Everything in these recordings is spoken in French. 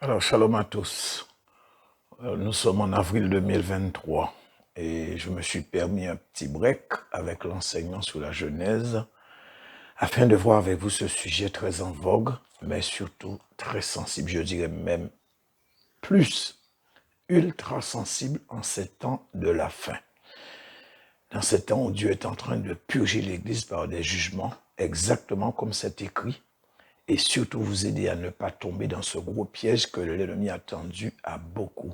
Alors, shalom à tous. Nous sommes en avril 2023 et je me suis permis un petit break avec l'enseignement sur la Genèse afin de voir avec vous ce sujet très en vogue, mais surtout très sensible, je dirais même plus ultra sensible en ces temps de la fin. Dans ces temps où Dieu est en train de purger l'Église par des jugements, exactement comme c'est écrit, et surtout vous aider à ne pas tomber dans ce gros piège que l'ennemi a tendu à beaucoup,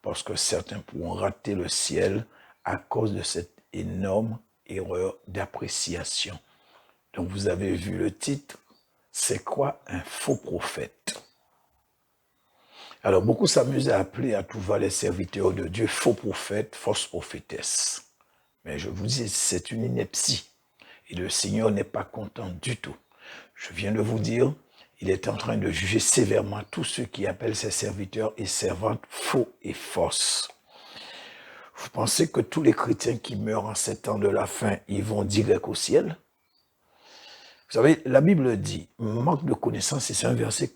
parce que certains pourront rater le ciel à cause de cette énorme erreur d'appréciation. Donc vous avez vu le titre, c'est quoi un faux prophète? Alors beaucoup s'amusent à appeler à tout va les serviteurs de Dieu faux prophètes, fausses prophétesses. Mais je vous dis, c'est une ineptie. Et le Seigneur n'est pas content du tout. Je viens de vous dire, il est en train de juger sévèrement tous ceux qui appellent ses serviteurs et servantes faux et fausses. Vous pensez que tous les chrétiens qui meurent en ces temps de la fin, ils vont direct au ciel? Vous savez, la Bible dit, manque de connaissance, et c'est un verset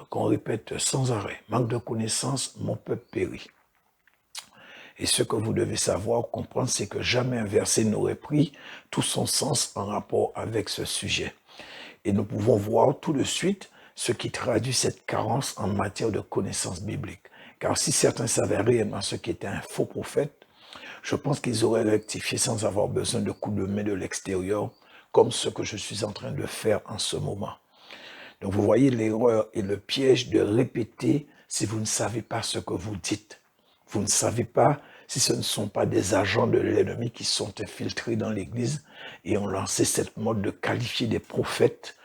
qu'on répète sans arrêt. Manque de connaissance, mon peuple périt. Et ce que vous devez savoir, comprendre, c'est que jamais un verset n'aurait pris tout son sens en rapport avec ce sujet. Et nous pouvons voir tout de suite ce qui traduit cette carence en matière de connaissance biblique. Car si certains savaient réellement ce qu'était un faux prophète, je pense qu'ils auraient rectifié sans avoir besoin de coups de main de l'extérieur, comme ce que je suis en train de faire en ce moment. Donc vous voyez l'erreur et le piège de répéter si vous ne savez pas ce que vous dites. Vous ne savez pas si ce ne sont pas des agents de l'ennemi qui sont infiltrés dans l'Église et ont lancé cette mode de qualifier des prophètes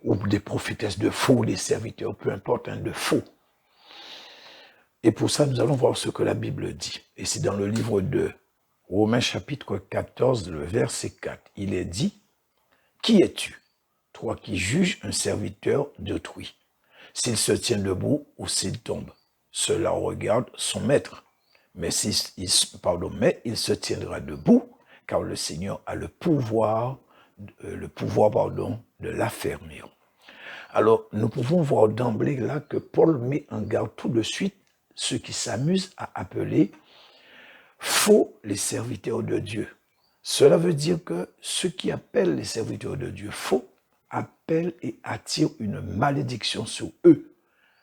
ou des prophétesses de faux, ou des serviteurs, peu importe, de faux. Et pour ça, nous allons voir ce que la Bible dit. Et c'est dans le livre de Romains chapitre 14, le verset 4. Il est dit, « Qui es-tu, toi qui juges un serviteur d'autrui, s'il se tient debout ou s'il tombe? Cela regarde son maître. Mais il se tiendra debout, car le Seigneur a le pouvoir de l'affermir. » Alors, nous pouvons voir d'emblée là que Paul met en garde tout de suite ceux qui s'amusent à appeler faux les serviteurs de Dieu. Cela veut dire que ceux qui appellent les serviteurs de Dieu faux appellent et attirent une malédiction sur eux.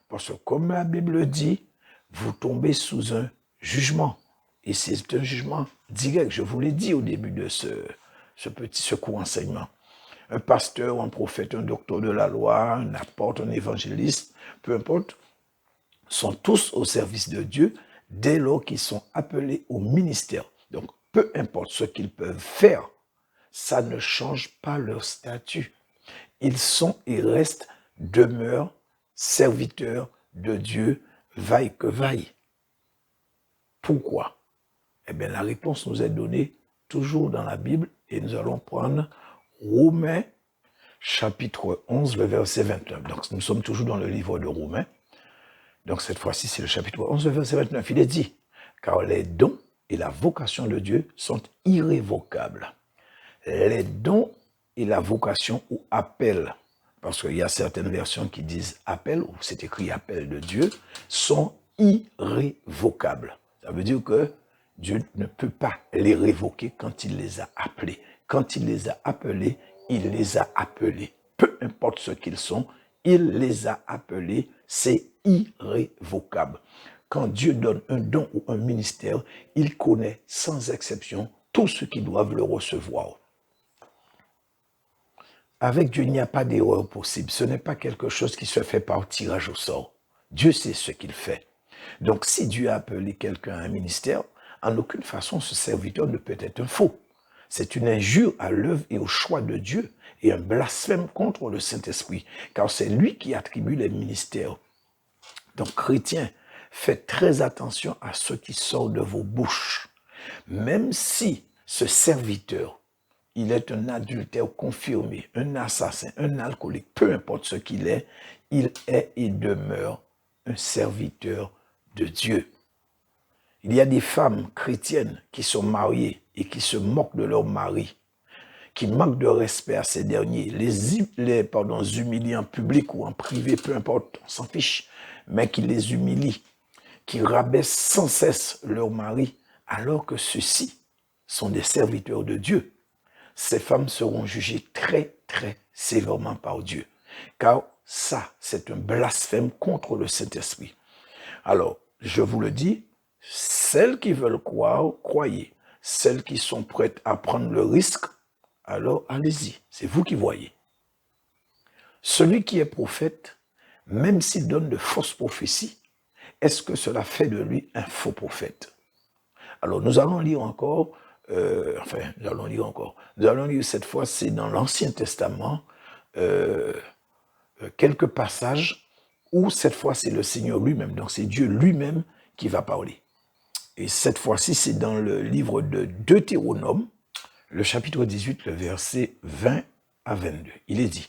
Parce que comme la Bible dit, vous tombez sous un jugement. Et c'est un jugement direct, je vous l'ai dit au début de ce court enseignement. Un pasteur, un prophète, un docteur de la loi, un apôtre, un évangéliste, peu importe, sont tous au service de Dieu dès lors qu'ils sont appelés au ministère. Donc, peu importe ce qu'ils peuvent faire, ça ne change pas leur statut. Ils sont et restent, demeurent serviteurs de Dieu, vaille que vaille. Pourquoi? Eh bien, la réponse nous est donnée toujours dans la Bible et nous allons prendre Romains chapitre 11, le verset 29. Donc, nous sommes toujours dans le livre de Romains. Donc, cette fois-ci, c'est le chapitre 11, le verset 29. Il est dit, « Car les dons et la vocation de Dieu sont irrévocables. » Les dons et la vocation ou appel, parce qu'il y a certaines versions qui disent appel, ou c'est écrit appel de Dieu, sont irrévocables. Ça veut dire que Dieu ne peut pas les révoquer quand il les a appelés. Quand il les a appelés, il les a appelés. Peu importe ce qu'ils sont, il les a appelés, c'est irrévocable. Quand Dieu donne un don ou un ministère, il connaît sans exception tous ceux qui doivent le recevoir. Avec Dieu, il n'y a pas d'erreur possible. Ce n'est pas quelque chose qui se fait par tirage au sort. Dieu sait ce qu'il fait. Donc, si Dieu a appelé quelqu'un à un ministère, en aucune façon ce serviteur ne peut être un faux. C'est une injure à l'œuvre et au choix de Dieu et un blasphème contre le Saint-Esprit, car c'est lui qui attribue les ministères. Donc, chrétiens, faites très attention à ce qui sort de vos bouches. Même si ce serviteur, il est un adultère confirmé, un assassin, un alcoolique, peu importe ce qu'il est, il est et demeure un serviteur de Dieu. Il y a des femmes chrétiennes qui sont mariées et qui se moquent de leur mari, qui manquent de respect à ces derniers, les humilient en public ou en privé, peu importe, on s'en fiche. mais qui les humilient, qui rabaissent sans cesse leurs maris, alors que ceux-ci sont des serviteurs de Dieu. Ces femmes seront jugées très, très sévèrement par Dieu, car ça, c'est un blasphème contre le Saint-Esprit. Alors, je vous le dis, celles qui veulent croire, croyez. Celles qui sont prêtes à prendre le risque, alors allez-y, c'est vous qui voyez. Celui qui est prophète, même s'il donne de fausses prophéties, est-ce que cela fait de lui un faux prophète? Alors nous allons lire encore, nous allons lire cette fois, c'est dans l'Ancien Testament, quelques passages où cette fois c'est le Seigneur lui-même, donc c'est Dieu lui-même qui va parler. Et cette fois-ci c'est dans le livre de Deutéronome, le chapitre 18, le verset 20 à 22. Il est dit: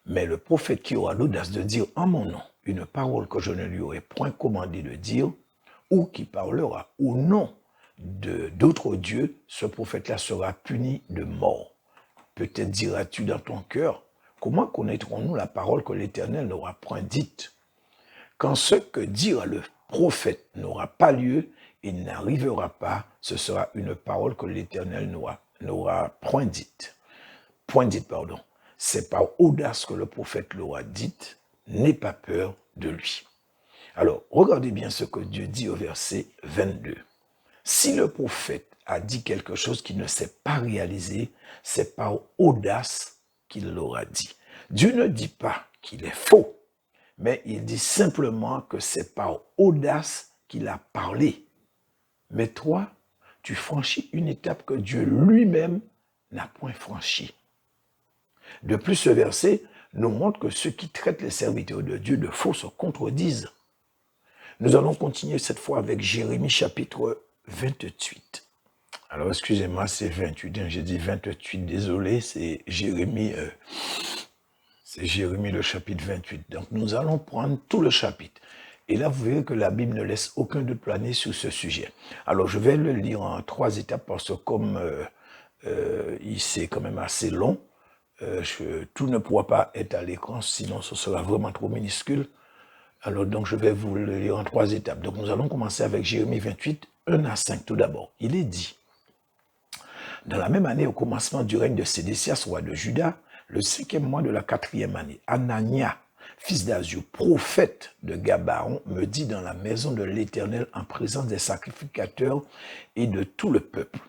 mais le prophète qui aura l'audace de dire en mon nom une parole que je ne lui aurais point commandé de dire, ou qui parlera au nom d'autres dieux, ce prophète-là sera puni de mort. Peut-être diras-tu dans ton cœur: comment connaîtrons-nous la parole que l'Éternel n'aura point dite? Quand ce que dira le prophète n'aura pas lieu, il n'arrivera pas, ce sera une parole que l'Éternel n'aura point dite. C'est par audace que le prophète l'aura dite, n'aie pas peur de lui. Alors, regardez bien ce que Dieu dit au verset 22. Si le prophète a dit quelque chose qui ne s'est pas réalisé, c'est par audace qu'il l'aura dit. Dieu ne dit pas qu'il est faux, mais il dit simplement que c'est par audace qu'il a parlé. Mais toi, tu franchis une étape que Dieu lui-même n'a point franchie. De plus, ce verset nous montre que ceux qui traitent les serviteurs de Dieu de faux se contredisent. Nous allons continuer cette fois avec Jérémie chapitre 28. Alors, excusez-moi, c'est 28, j'ai dit 28, désolé, c'est Jérémie le chapitre 28. Donc, nous allons prendre tout le chapitre. Et là, vous verrez que la Bible ne laisse aucun doute planer sur ce sujet. Alors, je vais le lire en 3 étapes parce que comme c'est quand même assez long, tout ne pourra pas être à l'écran, sinon ce sera vraiment trop minuscule. Alors donc je vais vous le lire en 3 étapes. Donc nous allons commencer avec Jérémie 28, 1 à 5 tout d'abord. Il est dit: dans la même année, au commencement du règne de Sédécias, roi de Juda, le 5e mois de la 4e année, Anania, fils d'Azur, prophète de Gabaon, me dit dans la maison de l'Éternel en présence des sacrificateurs et de tout le peuple: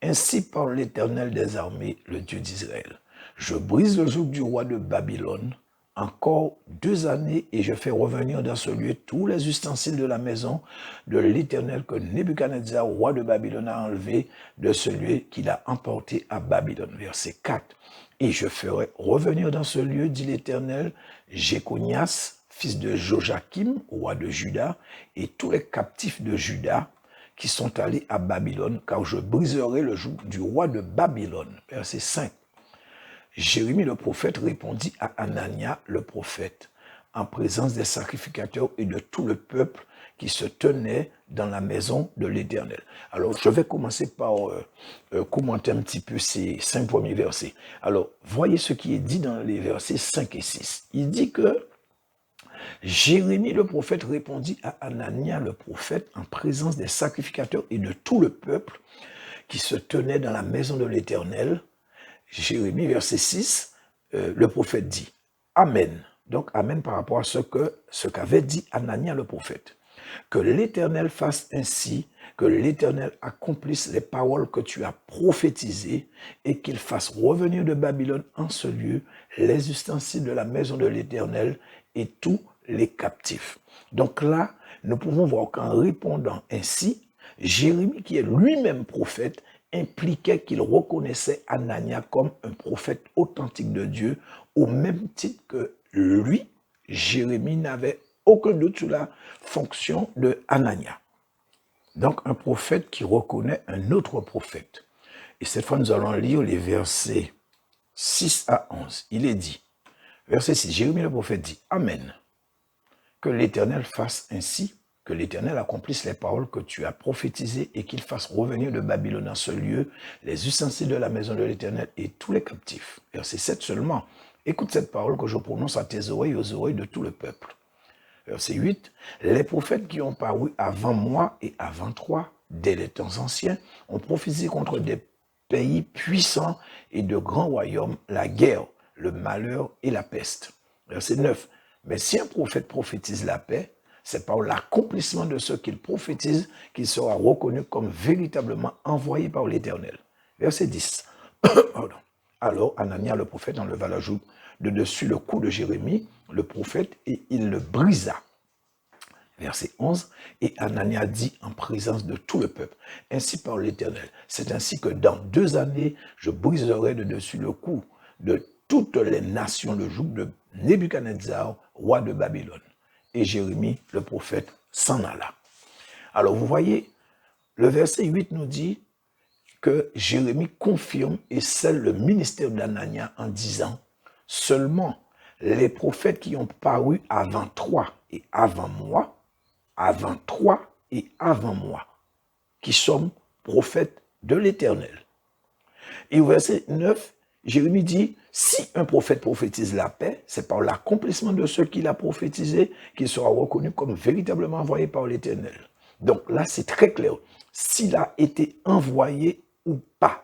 ainsi parle l'Éternel des armées, le Dieu d'Israël. Je brise le joug du roi de Babylone, encore 2 années, et je fais revenir dans ce lieu tous les ustensiles de la maison de l'Éternel que Nebuchadnezzar, roi de Babylone, a enlevé de ce lieu qu'il a emporté à Babylone. Verset 4. Et je ferai revenir dans ce lieu, dit l'Éternel, Jéconias, fils de Joachim, roi de Juda, et tous les captifs de Juda qui sont allés à Babylone, car je briserai le joug du roi de Babylone. Verset 5. Jérémie le prophète répondit à Anania le prophète, en présence des sacrificateurs et de tout le peuple qui se tenait dans la maison de l'Éternel. Alors, je vais commencer par commenter un petit peu ces 5 premiers versets. Alors, voyez ce qui est dit dans les versets 5 et 6. Il dit que Jérémie le prophète répondit à Anania le prophète en présence des sacrificateurs et de tout le peuple qui se tenait dans la maison de l'Éternel. Jérémie, verset 6, le prophète dit « Amen ». Donc, Amen par rapport à ce qu'avait dit Anania le prophète. Que l'Éternel fasse ainsi, que l'Éternel accomplisse les paroles que tu as prophétisées et qu'il fasse revenir de Babylone en ce lieu les ustensiles de la maison de l'Éternel et tous les captifs. Donc là, nous pouvons voir qu'en répondant ainsi, Jérémie, qui est lui-même prophète, impliquait qu'il reconnaissait Anania comme un prophète authentique de Dieu, au même titre que lui, Jérémie, n'avait aucun doute sur la fonction de Anania. Donc un prophète qui reconnaît un autre prophète. Et cette fois, nous allons lire les versets 6 à 11. Il est dit, verset 6, Jérémie le prophète dit « Amen, que l'Éternel fasse ainsi, que l'Éternel accomplisse les paroles que tu as prophétisées et qu'il fasse revenir de Babylone en ce lieu les ustensiles de la maison de l'Éternel et tous les captifs. » Verset 7 seulement. Écoute cette parole que je prononce à tes oreilles et aux oreilles de tout le peuple. Verset 8, les prophètes qui ont paru avant moi et avant toi, dès les temps anciens, ont prophétisé contre des pays puissants et de grands royaumes, la guerre, le malheur et la peste. Verset 9, mais si un prophète prophétise la paix, c'est par l'accomplissement de ce qu'il prophétise qu'il sera reconnu comme véritablement envoyé par l'Éternel. Verset 10. Pardon. Alors Anania le prophète enleva la joue de dessus le cou de Jérémie, le prophète, et il le brisa. Verset 11. Et Anania dit en présence de tout le peuple, ainsi par l'Éternel, c'est ainsi que dans 2 années, je briserai de dessus le cou de toutes les nations le joug de Nebuchadnezzar, roi de Babylone. Et Jérémie, le prophète, s'en alla. Alors vous voyez, le verset 8 nous dit que Jérémie confirme et scelle le ministère d'Anania en disant « Seulement les prophètes qui ont paru avant toi et avant moi, qui sommes prophètes de l'Éternel. » Et au verset 9, Jérémie dit, si un prophète prophétise la paix, c'est par l'accomplissement de ce qu'il a prophétisé qu'il sera reconnu comme véritablement envoyé par l'Éternel. Donc là, c'est très clair. S'il a été envoyé ou pas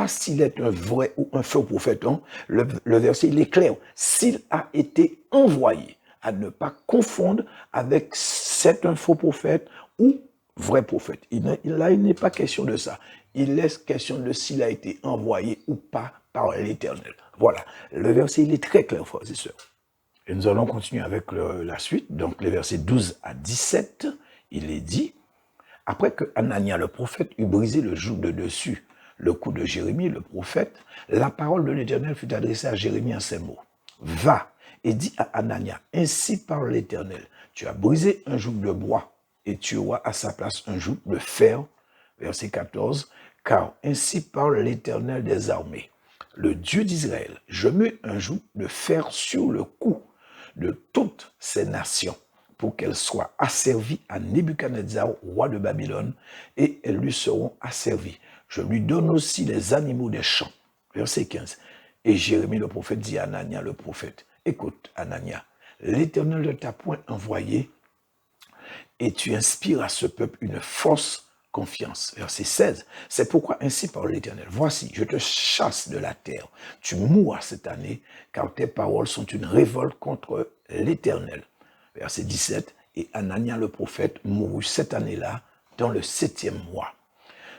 s'il est un vrai ou un faux prophète, hein, le verset, il est clair. S'il a été envoyé, à ne pas confondre avec c'est un faux prophète ou vrai prophète. Là, il n'est pas question de ça. Il est question de s'il a été envoyé ou pas par l'Éternel. Voilà, le verset, il est très clair, frères et sœurs. Et nous allons continuer avec la suite. Donc, les versets 12 à 17, il est dit, après que Anania le prophète eut brisé le joug de dessus, le cou de Jérémie le prophète, la parole de l'Éternel fut adressée à Jérémie en ces mots. Va et dis à Anania, ainsi parle l'Éternel, tu as brisé un joug de bois et tu auras à sa place un joug de fer. Verset 14, car ainsi parle l'Éternel des armées, le Dieu d'Israël, je mets un joug de fer sur le cou de toutes ces nations, pour qu'elles soient asservies à Nebuchadnezzar, roi de Babylone, et elles lui seront asservies. Je lui donne aussi les animaux des champs. Verset 15. Et Jérémie le prophète dit à Anania le prophète, écoute Anania, l'Éternel ne t'a point envoyé, et tu inspires à ce peuple une fausse confiance. Verset 16. C'est pourquoi ainsi parle l'Éternel. Voici, je te chasse de la terre. Tu mourras cette année, car tes paroles sont une révolte contre l'Éternel. Verset 17. Et Anania le prophète mourut cette année-là, dans le 7e mois.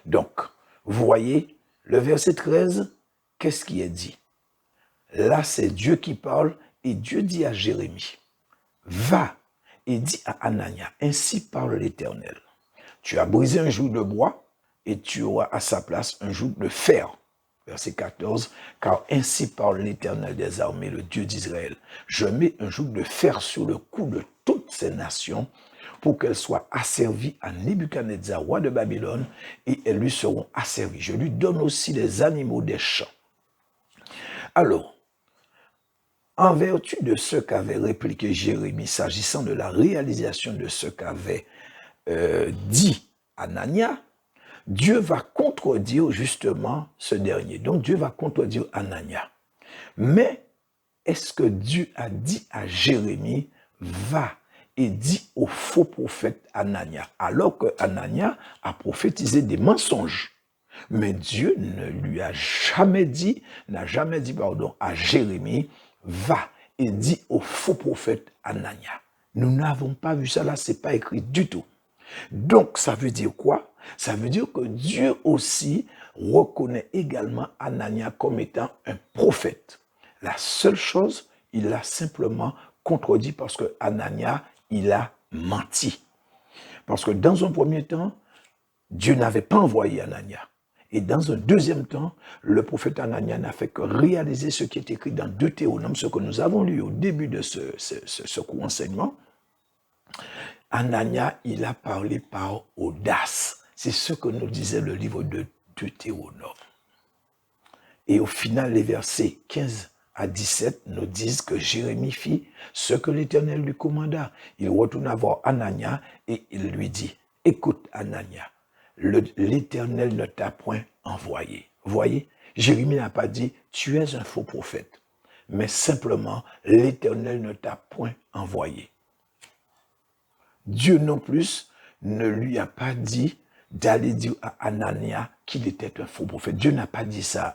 Donc, vous voyez, le verset 13, qu'est-ce qui est dit? Là, c'est Dieu qui parle, et Dieu dit à Jérémie, va et dis à Anania, ainsi parle l'Éternel. Tu as brisé un joug de bois et tu auras à sa place un joug de fer. Verset 14, car ainsi parle l'Éternel des armées, le Dieu d'Israël. Je mets un joug de fer sur le cou de toutes ces nations pour qu'elles soient asservies à Nebuchadnezzar, roi de Babylone, et elles lui seront asservies. Je lui donne aussi les animaux des champs. Alors, en vertu de ce qu'avait répliqué Jérémie s'agissant de la réalisation de ce qu'avait dit Anania, Dieu va contredire justement ce dernier. Donc Dieu va contredire Anania. Mais est-ce que Dieu a dit à Jérémie, va et dit au faux prophète Anania, alors que Anania a prophétisé des mensonges? Mais Dieu ne lui a jamais dit, à Jérémie, va et dit au faux prophète Anania. Nous n'avons pas vu ça là, c'est pas écrit du tout. Donc, ça veut dire quoi? Ça veut dire que Dieu aussi reconnaît également Anania comme étant un prophète. La seule chose, il l'a simplement contredit parce que Anania, il a menti. Parce que dans un premier temps, Dieu n'avait pas envoyé Anania. Et dans un deuxième temps, le prophète Anania n'a fait que réaliser ce qui est écrit dans Deutéronome, ce que nous avons lu au début de ce court enseignement. Anania, il a parlé par audace. C'est ce que nous disait le livre de Deutéronome. Et au final, les versets 15 à 17 nous disent que Jérémie fit ce que l'Éternel lui commanda. Il retourna voir Anania et il lui dit, écoute Anania, l'Éternel ne t'a point envoyé. Vous voyez, Jérémie n'a pas dit, tu es un faux prophète, mais simplement, l'Éternel ne t'a point envoyé. Dieu non plus ne lui a pas dit d'aller dire à Anania qu'il était un faux prophète. Dieu n'a pas dit ça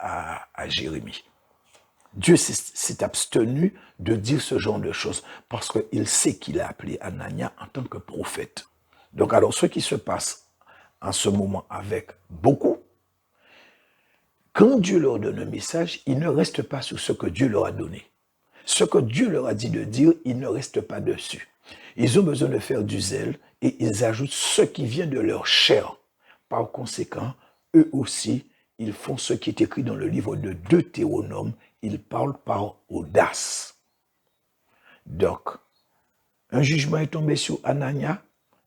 à Jérémie. Dieu s'est abstenu de dire ce genre de choses parce qu'il sait qu'il a appelé Anania en tant que prophète. Donc alors ce qui se passe en ce moment avec beaucoup, quand Dieu leur donne un message, ils ne restent pas sur ce que Dieu leur a donné. Ce que Dieu leur a dit de dire, ils ne restent pas dessus. Ils ont besoin de faire du zèle et ils ajoutent ce qui vient de leur chair. Par conséquent, eux aussi, ils font ce qui est écrit dans le livre de Deutéronome. Ils parlent par audace. Donc, un jugement est tombé sur Anania,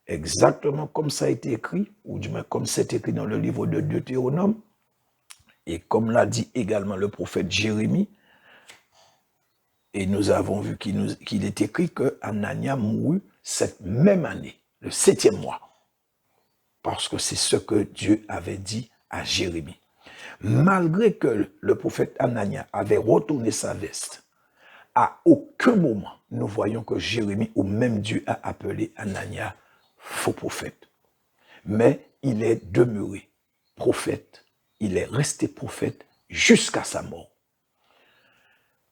exactement comme ça a été écrit, ou du moins comme c'est écrit dans le livre de Deutéronome. Et comme l'a dit également le prophète Jérémie, et nous avons vu qu'il est écrit que Anania mourut cette même année, le 7e mois. Parce que c'est ce que Dieu avait dit à Jérémie. Malgré que le prophète Anania avait retourné sa veste, à aucun moment nous voyons que Jérémie ou même Dieu a appelé Anania faux prophète. Mais il est demeuré prophète, il est resté prophète jusqu'à sa mort.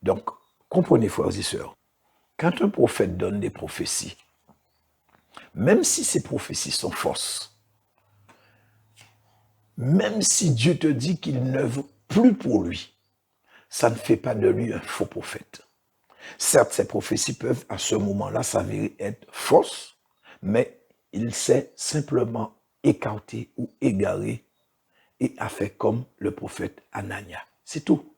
Donc, comprenez frères et sœurs, quand un prophète donne des prophéties, même si ces prophéties sont fausses, même si Dieu te dit qu'il n'œuvre plus pour lui, ça ne fait pas de lui un faux prophète. Certes, ces prophéties peuvent à ce moment-là s'avérer être fausses, mais il s'est simplement écarté ou égaré et a fait comme le prophète Anania. C'est tout.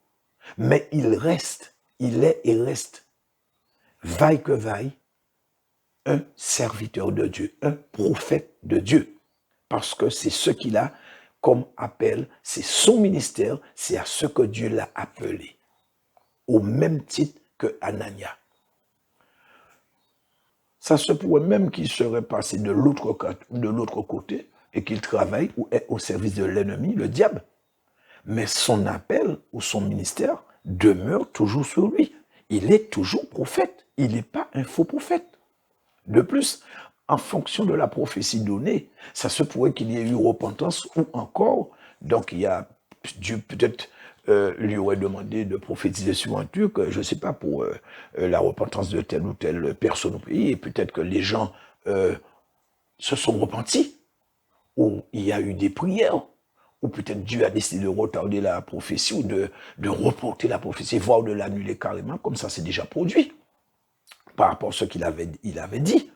Mais il reste, il est et reste, vaille que vaille, un serviteur de Dieu, un prophète de Dieu. Parce que c'est ce qu'il a comme appel, c'est son ministère, c'est à ce que Dieu l'a appelé. Au même titre que Anania. Ça se pourrait même qu'il serait passé de l'autre côté et qu'il travaille ou est au service de l'ennemi, le diable. Mais son appel ou son ministère demeure toujours sur lui. Il est toujours prophète. Il n'est pas un faux prophète. De plus, en fonction de la prophétie donnée, ça se pourrait qu'il y ait eu repentance ou encore, donc il y a Dieu peut-être lui aurait demandé de prophétiser sur un truc, je ne sais pas, pour la repentance de telle ou telle personne au pays, et peut-être que les gens se sont repentis, ou il y a eu des prières, ou peut-être Dieu a décidé de retarder la prophétie, ou de reporter la prophétie, voire de l'annuler carrément, comme ça c'est déjà produit, par rapport à ce qu'il avait dit.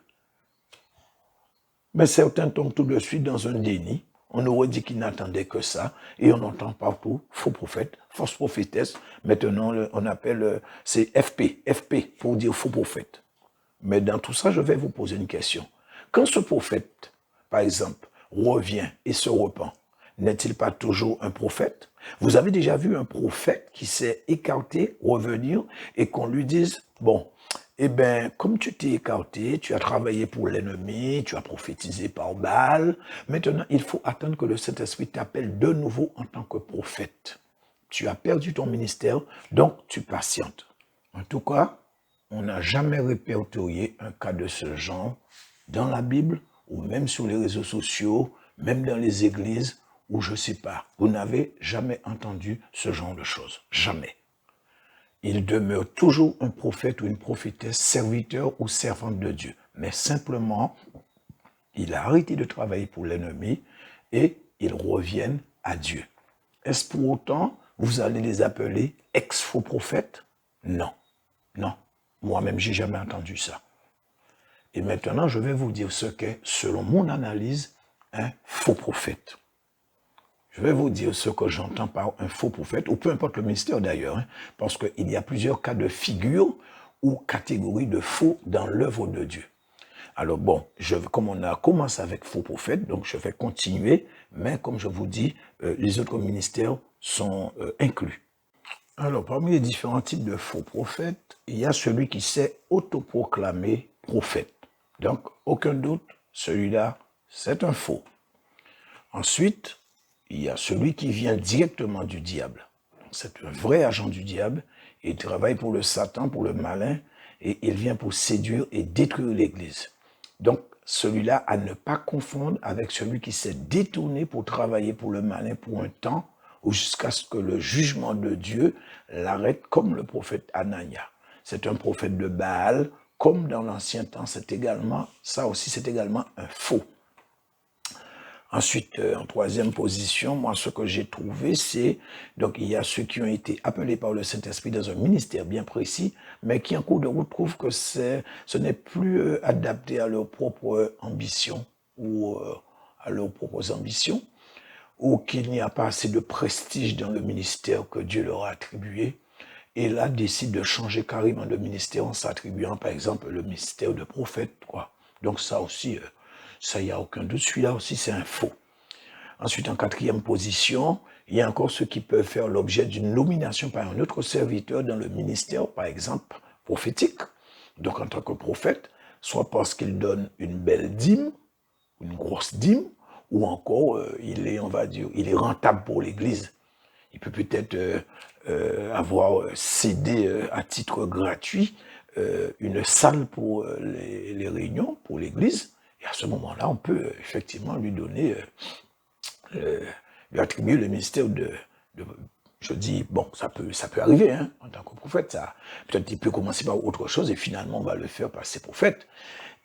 Mais certains tombent tout de suite dans un déni. On aurait dit qu'ils n'attendaient que ça, et on entend partout faux prophète, fausse prophétesse. Maintenant, on appelle, c'est FP pour dire faux prophète. Mais dans tout ça, je vais vous poser une question. Quand ce prophète, par exemple, revient et se repent, n'est-il pas toujours un prophète? Vous avez déjà vu un prophète qui s'est écarté, revenir, et qu'on lui dise, bon, eh bien, comme tu t'es écarté, tu as travaillé pour l'ennemi, tu as prophétisé par Baal, maintenant il faut attendre que le Saint-Esprit t'appelle de nouveau en tant que prophète. Tu as perdu ton ministère, donc tu patientes. En tout cas, on n'a jamais répertorié un cas de ce genre dans la Bible, ou même sur les réseaux sociaux, même dans les églises, ou je ne sais pas. Vous n'avez jamais entendu ce genre de choses. Jamais. Il demeure toujours un prophète ou une prophétesse, serviteur ou servante de Dieu. Mais simplement, il a arrêté de travailler pour l'ennemi et ils reviennent à Dieu. Est-ce pour autant, vous allez les appeler ex-faux prophètes? Non. Non. Moi-même, j'ai jamais entendu ça. Et maintenant, je vais vous dire ce qu'est, selon mon analyse, un faux prophète. Je vais vous dire ce que j'entends par un faux prophète, ou peu importe le ministère d'ailleurs, parce qu'il y a plusieurs cas de figure ou catégories de faux dans l'œuvre de Dieu. Alors bon, comme on a commencé avec faux prophète, donc je vais continuer, mais comme je vous dis, les autres ministères sont inclus. Alors parmi les différents types de faux prophètes, il y a celui qui s'est autoproclamé prophète. Donc aucun doute, celui-là, c'est un faux. Ensuite, il y a celui qui vient directement du diable. C'est un vrai agent du diable. Il travaille pour le Satan, pour le malin, et il vient pour séduire et détruire l'Église. Donc, celui-là à ne pas confondre avec celui qui s'est détourné pour travailler pour le malin pour un temps ou jusqu'à ce que le jugement de Dieu l'arrête comme le prophète Anania. C'est un prophète de Baal, comme dans l'ancien temps, ça aussi c'est également un faux. Ensuite, en troisième position, moi, ce que j'ai trouvé, c'est, donc, il y a ceux qui ont été appelés par le Saint-Esprit dans un ministère bien précis, mais qui, en cours de route, trouvent que ce n'est plus adapté à leur propre ambition ou à leurs propres ambitions, ou qu'il n'y a pas assez de prestige dans le ministère que Dieu leur a attribué, et là, décident de changer carrément de ministère en s'attribuant, par exemple, le ministère de prophète, quoi. Donc, ça aussi, ça, il n'y a aucun doute. Celui-là aussi, c'est un faux. Ensuite, en quatrième position, il y a encore ceux qui peuvent faire l'objet d'une nomination par un autre serviteur dans le ministère, par exemple, prophétique. Donc, en tant que prophète, soit parce qu'il donne une belle dîme, une grosse dîme, ou encore, il est, on va dire, il est rentable pour l'Église. Il peut peut-être avoir cédé à titre gratuit une salle pour les réunions, pour l'Église. Et à ce moment-là, on peut effectivement lui donner, lui attribuer le ministère je dis, bon, ça peut arriver, hein, en tant que prophète. Peut-être qu'il peut commencer par autre chose et finalement, on va le faire par ses prophètes.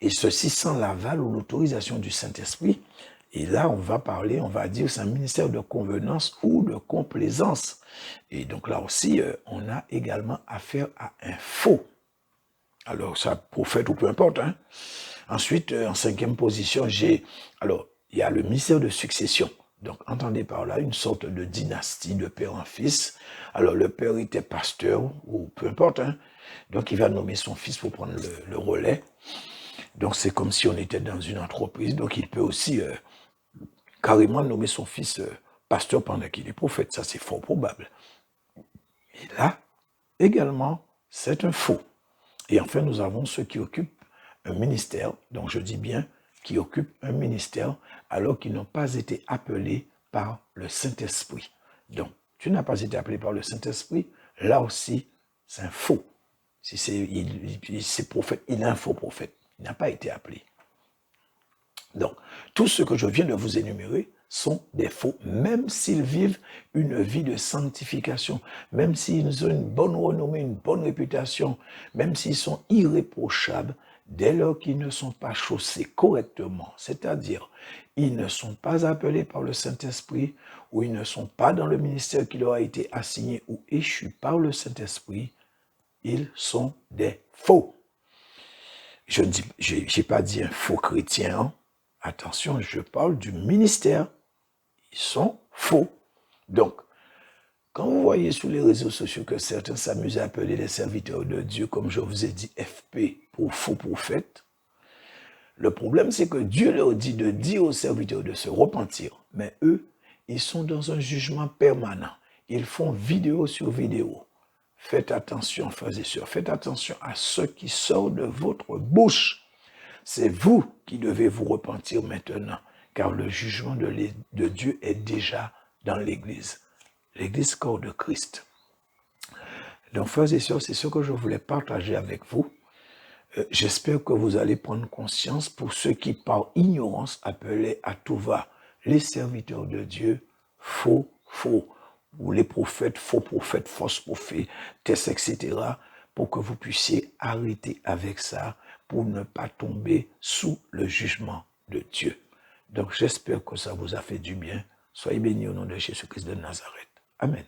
Et ceci sans l'aval ou l'autorisation du Saint-Esprit. Et là, on va dire, c'est un ministère de convenance ou de complaisance. Et donc là aussi, on a également affaire à un faux. Alors, ça, prophète ou peu importe, hein. Ensuite, en cinquième position, il y a le ministère de succession. Donc, entendez par là une sorte de dynastie de père en fils. Alors, le père était pasteur, ou peu importe, hein. Donc, il va nommer son fils pour prendre le relais. Donc, c'est comme si on était dans une entreprise. Donc, il peut aussi carrément nommer son fils pasteur pendant qu'il est prophète. Ça, c'est fort probable. Et là, également, c'est un faux. Et enfin, nous avons ceux qui occupent un ministère, donc je dis bien qui occupent un ministère, alors qu'ils n'ont pas été appelés par le Saint-Esprit. Donc, tu n'as pas été appelé par le Saint-Esprit, là aussi, c'est un faux. Si c'est prophète, il est un faux prophète. Il n'a pas été appelé. Donc, tout ce que je viens de vous énumérer sont des faux, même s'ils vivent une vie de sanctification, même s'ils ont une bonne renommée, une bonne réputation, même s'ils sont irréprochables, dès lors qu'ils ne sont pas chaussés correctement, c'est-à-dire ils ne sont pas appelés par le Saint-Esprit, ou ils ne sont pas dans le ministère qui leur a été assigné ou échu par le Saint-Esprit, ils sont des faux. Je n'ai pas dit un faux chrétien, hein. Attention, je parle du ministère. Ils sont faux. Donc, quand vous voyez sur les réseaux sociaux que certains s'amusent à appeler les serviteurs de Dieu, comme je vous ai dit, FP, pour faux prophètes, le problème c'est que Dieu leur dit de dire aux serviteurs de se repentir. Mais eux, ils sont dans un jugement permanent. Ils font vidéo sur vidéo. Faites attention, frères et sœurs, faites attention à ce qui sort de votre bouche. C'est vous qui devez vous repentir maintenant, car le jugement de Dieu est déjà dans l'Église. L'Église corps de Christ. Donc, frères et sœurs, c'est ce que je voulais partager avec vous. J'espère que vous allez prendre conscience pour ceux qui, par ignorance, appelaient à tout va les serviteurs de Dieu, faux, ou les prophètes, fausses prophétesses, etc., pour que vous puissiez arrêter avec ça, pour ne pas tomber sous le jugement de Dieu. Donc, j'espère que ça vous a fait du bien. Soyez bénis au nom de Jésus-Christ de Nazareth. Amen.